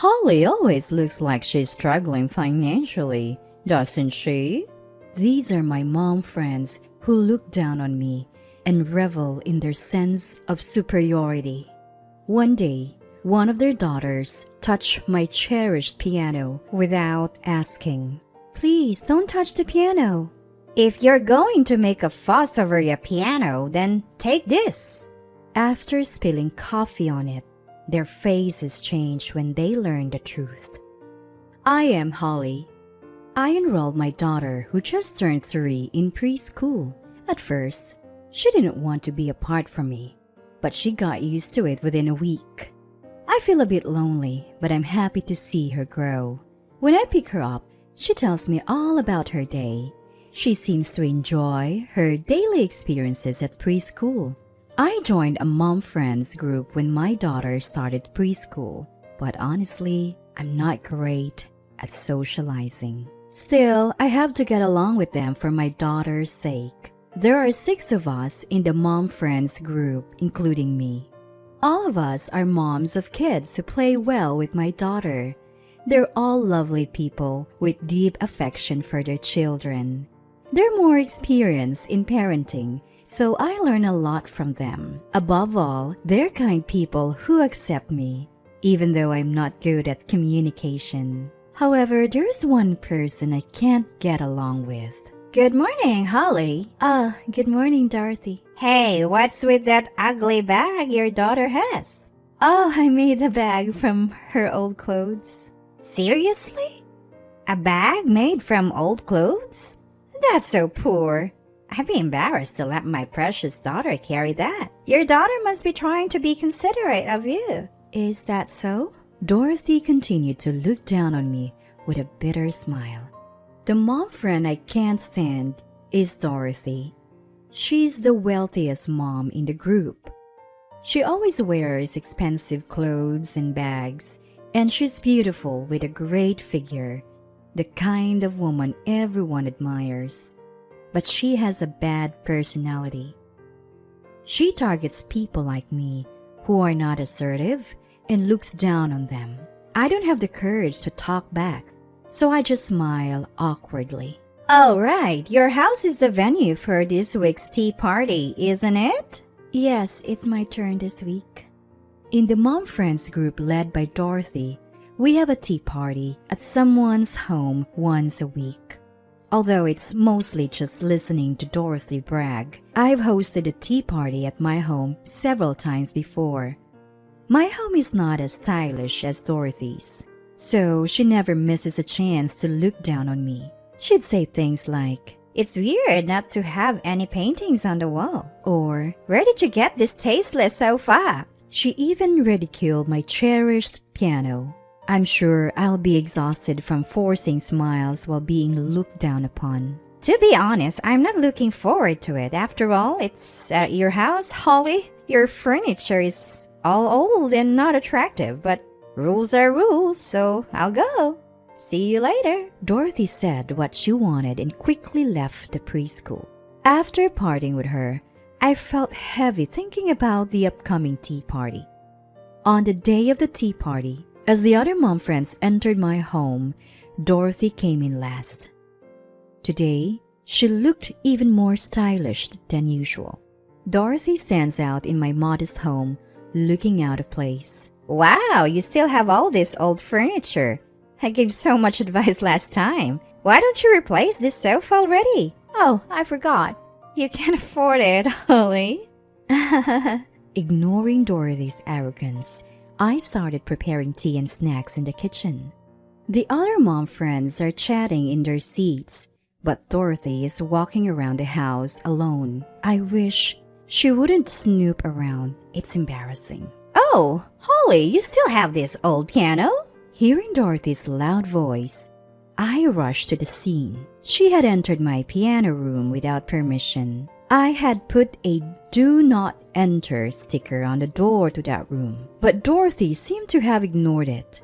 Holly always looks like she's struggling financially, doesn't she? These are my mom friends who look down on me and revel in their sense of superiority. One day, one of their daughters touched my cherished piano without asking. Please don't touch the piano. If you're going to make a fuss over your piano, then take this. After spilling coffee on it, their faces changed when they learned the truth. I am Holly. I enrolled my daughter, who just turned 3, in preschool. At first, she didn't want to be apart from me, but she got used to it within a week. I feel a bit lonely, but I'm happy to see her grow. When I pick her up, she tells me all about her day. She seems to enjoy her daily experiences at preschool. I joined a mom friends group when my daughter started preschool, but honestly, I'm not great at socializing. Still, I have to get along with them for my daughter's sake. There are 6 of us in the mom friends group, including me. All of us are moms of kids who play well with my daughter. They're all lovely people with deep affection for their children. They're more experienced in parenting, so I learn a lot from them. Above all, they're kind people who accept me, even though I'm not good at communication. However, there's one person I can't get along with. Good morning, Holly. Good morning, Dorothy. Hey, what's with that ugly bag your daughter has? Oh, I made the bag from her old clothes. Seriously? A bag made from old clothes? That's so poor. I'd be embarrassed to let my precious daughter carry that. Your daughter must be trying to be considerate of you. Is that so? Dorothy continued to look down on me with a bitter smile. The mom friend I can't stand is Dorothy. She's the wealthiest mom in the group. She always wears expensive clothes and bags, and she's beautiful with a great figure, the kind of woman everyone admires. But she has a bad personality. She targets people like me who are not assertive and looks down on them. I don't have the courage to talk back, so I just smile awkwardly. All right, your house is the venue for this week's tea party, isn't it? Yes, it's my turn this week. In the mom friends group led by Dorothy, we have a tea party at someone's home once a week. Although it's mostly just listening to Dorothy brag, I've hosted a tea party at my home several times before. My home is not as stylish as Dorothy's, so she never misses a chance to look down on me. She'd say things like, "It's weird not to have any paintings on the wall," or "Where did you get this tasteless sofa?" She even ridiculed my cherished piano. I'm sure I'll be exhausted from forcing smiles while being looked down upon. To be honest, I'm not looking forward to it. After all, it's at your house, Holly. Your furniture is all old and not attractive, but rules are rules, so I'll go. See you later. Dorothy said what she wanted and quickly left the preschool. After parting with her, I felt heavy thinking about the upcoming tea party. On the day of the tea party, as the other mom friends entered my home, Dorothy came in last. Today, she looked even more stylish than usual. Dorothy stands out in my modest home, looking out of place. Wow, you still have all this old furniture. I gave so much advice last time. Why don't you replace this sofa already? Oh, I forgot. You can't afford it, Holly. Ignoring Dorothy's arrogance, I started preparing tea and snacks in the kitchen. The other mom friends are chatting in their seats, but Dorothy is walking around the house alone. I wish she wouldn't snoop around. It's embarrassing. Oh, Holly, you still have this old piano? Hearing Dorothy's loud voice, I rushed to the scene. She had entered my piano room without permission. I had put a "Do Not Enter" sticker on the door to that room, but Dorothy seemed to have ignored it.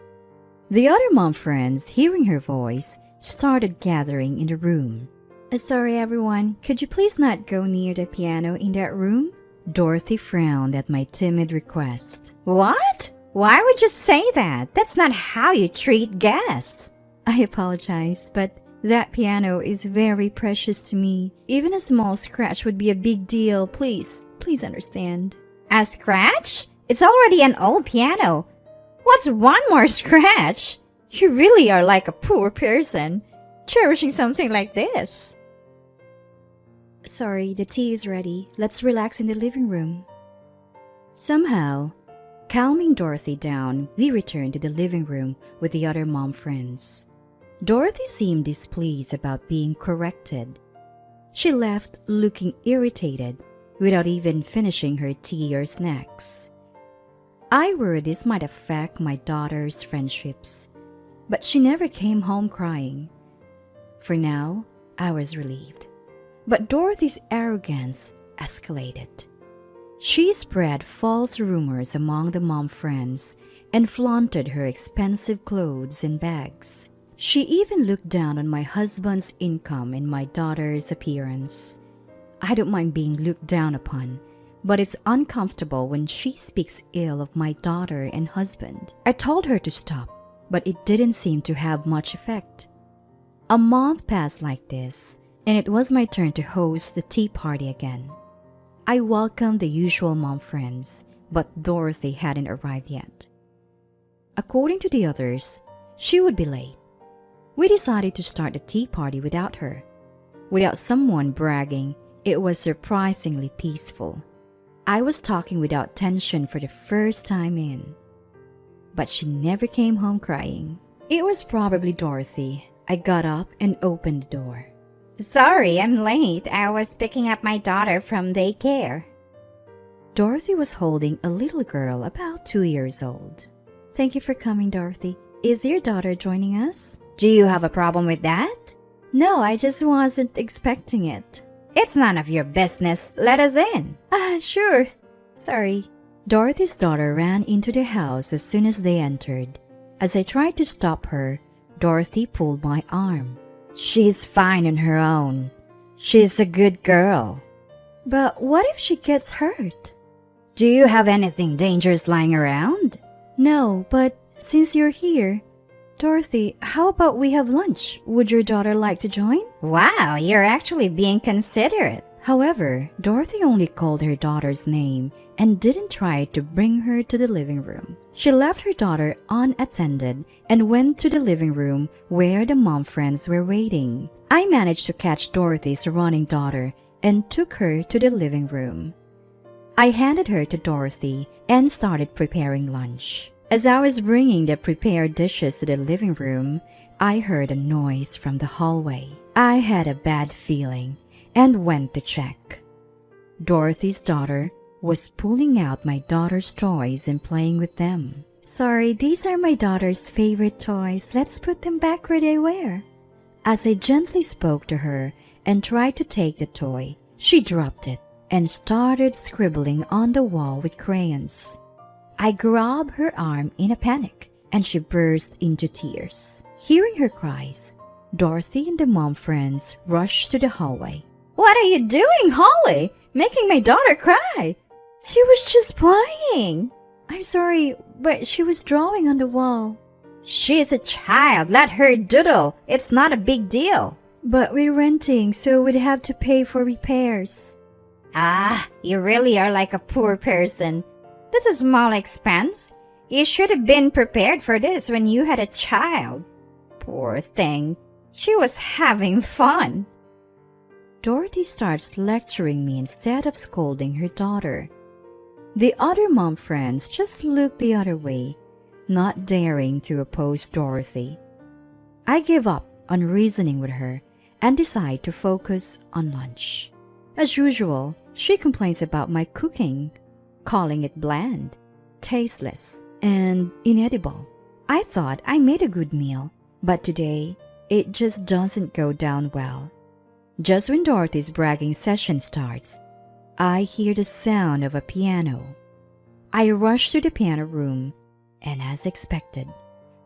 The other mom friends, hearing her voice, started gathering in the room. Sorry everyone, could you please not go near the piano in that room? Dorothy frowned at my timid request. What? Why would you say that? That's not how you treat guests. I apologize, but that piano is very precious to me. Even a small scratch would be a big deal. Please understand. A scratch? It's already an old piano. What's one more scratch? You really are like a poor person, cherishing something like this. Sorry, the tea is ready. Let's relax in the living room. Somehow, calming Dorothy down, we returned to the living room with the other mom friends. Dorothy seemed displeased about being corrected. She left looking irritated without even finishing her tea or snacks. I worried this might affect my daughter's friendships, but she never came home crying. For now, I was relieved. But Dorothy's arrogance escalated. She spread false rumors among the mom friends and flaunted her expensive clothes and bags. She even looked down on my husband's income and my daughter's appearance. I don't mind being looked down upon, but it's uncomfortable when she speaks ill of my daughter and husband. I told her to stop, but it didn't seem to have much effect. A month passed like this, and it was my turn to host the tea party again. I welcomed the usual mom friends, but Dorothy hadn't arrived yet. According to the others, she would be late. We decided to start the tea party without her. Without someone bragging, it was surprisingly peaceful. I was talking without tension for the first time in. But she never came home crying. It was probably Dorothy. I got up and opened the door. Sorry, I'm late. I was picking up my daughter from daycare. Dorothy was holding a little girl about 2 years old. Thank you for coming, Dorothy. Is your daughter joining us? Do you have a problem with that? No, I just wasn't expecting it. It's none of your business. Let us in. Sure. Sorry. Dorothy's daughter ran into the house as soon as they entered. As I tried to stop her, Dorothy pulled my arm. She's fine on her own. She's a good girl. But what if she gets hurt? Do you have anything dangerous lying around? No, but since you're here, Dorothy, how about we have lunch? Would your daughter like to join? Wow, you're actually being considerate. However, Dorothy only called her daughter's name and didn't try to bring her to the living room. She left her daughter unattended and went to the living room where the mom friends were waiting. I managed to catch Dorothy's running daughter and took her to the living room. I handed her to Dorothy and started preparing lunch. As I was bringing the prepared dishes to the living room, I heard a noise from the hallway. I had a bad feeling and went to check. Dorothy's daughter was pulling out my daughter's toys and playing with them. Sorry, these are my daughter's favorite toys. Let's put them back where they were. As I gently spoke to her and tried to take the toy, she dropped it and started scribbling on the wall with crayons. I grabbed her arm in a panic and she burst into tears. Hearing her cries, Dorothy and the mom friends rushed to the hallway. What are you doing, Holly? Making my daughter cry. She was just playing. I'm sorry, but she was drawing on the wall. She's a child. Let her doodle. It's not a big deal. But we're renting, so we'd have to pay for repairs. You really are like a poor person. That's a small expense. You should have been prepared for this when you had a child. Poor thing. She was having fun. Dorothy starts lecturing me instead of scolding her daughter. The other mom friends just looked the other way, not daring to oppose Dorothy. I give up on reasoning with her and decide to focus on lunch. As usual, she complains about my cooking, calling it bland, tasteless, and inedible. I thought I made a good meal, but today it just doesn't go down well. Just when Dorothy's bragging session starts, I hear the sound of a piano. I rush to the piano room, and as expected,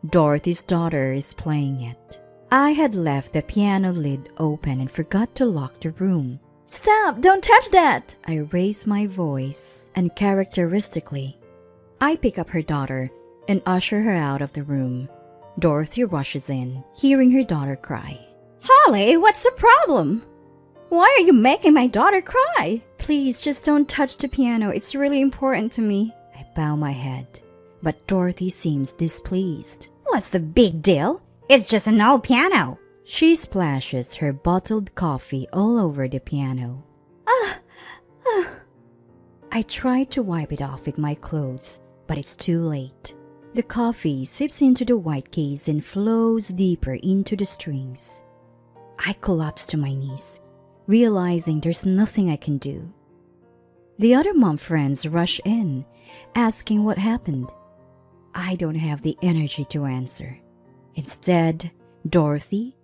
Dorothy's daughter is playing it. I had left the piano lid open and forgot to lock the room. Stop! Don't touch that! I raise my voice, and characteristically, I pick up her daughter and usher her out of the room. Dorothy rushes in, hearing her daughter cry. Holly, what's the problem? Why are you making my daughter cry? Please, just don't touch the piano. It's really important to me. I bow my head, but Dorothy seems displeased. What's the big deal? It's just an old piano. She splashes her bottled coffee all over the piano. I try to wipe it off with my clothes, but it's too late. The coffee seeps into the white case and flows deeper into the strings. I collapse to my knees, realizing there's nothing I can do. The other mom friends rush in, asking what happened. I don't have the energy to answer. Instead, Dorothy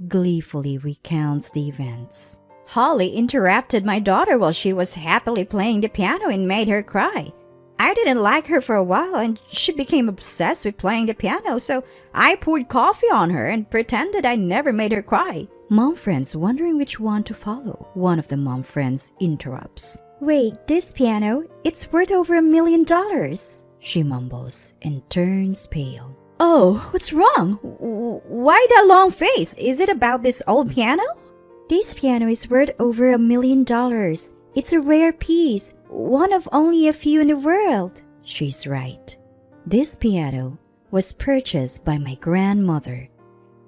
gleefully recounts the events. Holly interrupted my daughter while she was happily playing the piano and made her cry. I didn't like her for a while and she became obsessed with playing the piano, so I poured coffee on her and pretended I never made her cry. Mom friends wondering which one to follow. One of the mom friends interrupts. Wait, this piano, it's worth over $1 million. She mumbles and turns pale. Oh, what's wrong? Why that long face? Is it about this old piano? This piano is worth over $1 million. It's a rare piece, one of only a few in the world. She's right. This piano was purchased by my grandmother.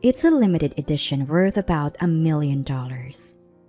It's a limited edition worth about $1 million.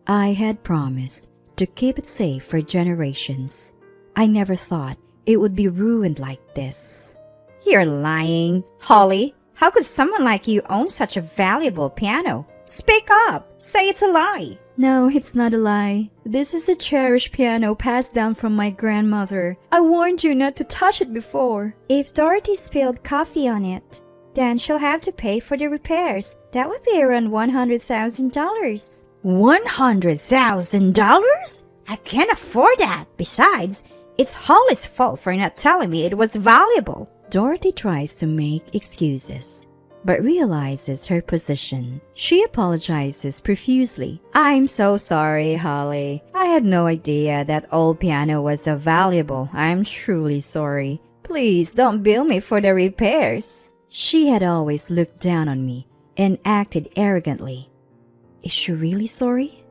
I had promised to keep it safe for generations. I never thought it would be ruined like this. You're lying. Holly, how could someone like you own such a valuable piano? Speak up. Say it's a lie. No, it's not a lie. This is a cherished piano passed down from my grandmother. I warned you not to touch it before. If Dorothy spilled coffee on it, then she'll have to pay for the repairs. That would be around $100,000. $100,000? I can't afford that. Besides, it's Holly's fault for not telling me it was valuable. Dorothy tries to make excuses, but realizes her position. She apologizes profusely. I'm so sorry, Holly. I had no idea that old piano was so valuable. I'm truly sorry. Please don't bill me for the repairs. She had always looked down on me and acted arrogantly. Is she really sorry?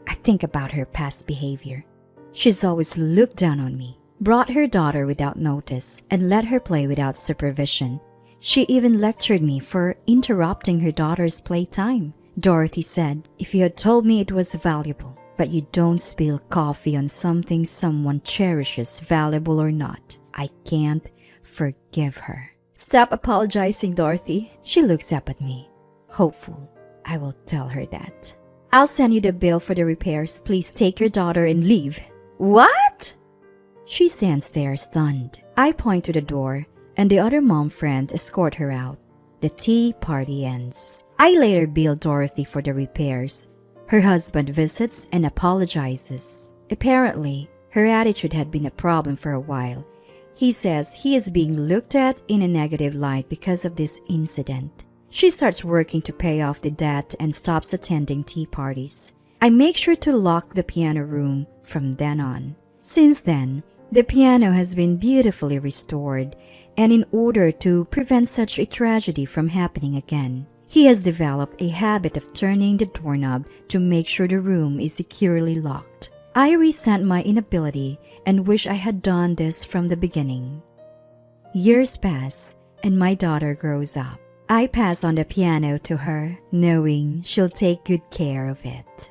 I think about her past behavior. She's always looked down on me, brought her daughter without notice, and let her play without supervision. She even lectured me for interrupting her daughter's playtime. Dorothy said, if you had told me it was valuable, but you don't spill coffee on something someone cherishes, valuable or not, I can't forgive her. Stop apologizing, Dorothy. She looks up at me, hopeful I will tell her that. I'll send you the bill for the repairs. Please take your daughter and leave. What? She stands there stunned. I point to the door, and the other mom friend escort her out. The tea party ends. I later bill Dorothy for the repairs. Her husband visits and apologizes. Apparently, her attitude had been a problem for a while. He says he is being looked at in a negative light because of this incident. She starts working to pay off the debt and stops attending tea parties. I make sure to lock the piano room from then on. Since then, the piano has been beautifully restored, and in order to prevent such a tragedy from happening again, he has developed a habit of turning the doorknob to make sure the room is securely locked. I resent my inability and wish I had done this from the beginning. Years pass, and my daughter grows up. I pass on the piano to her, knowing she'll take good care of it.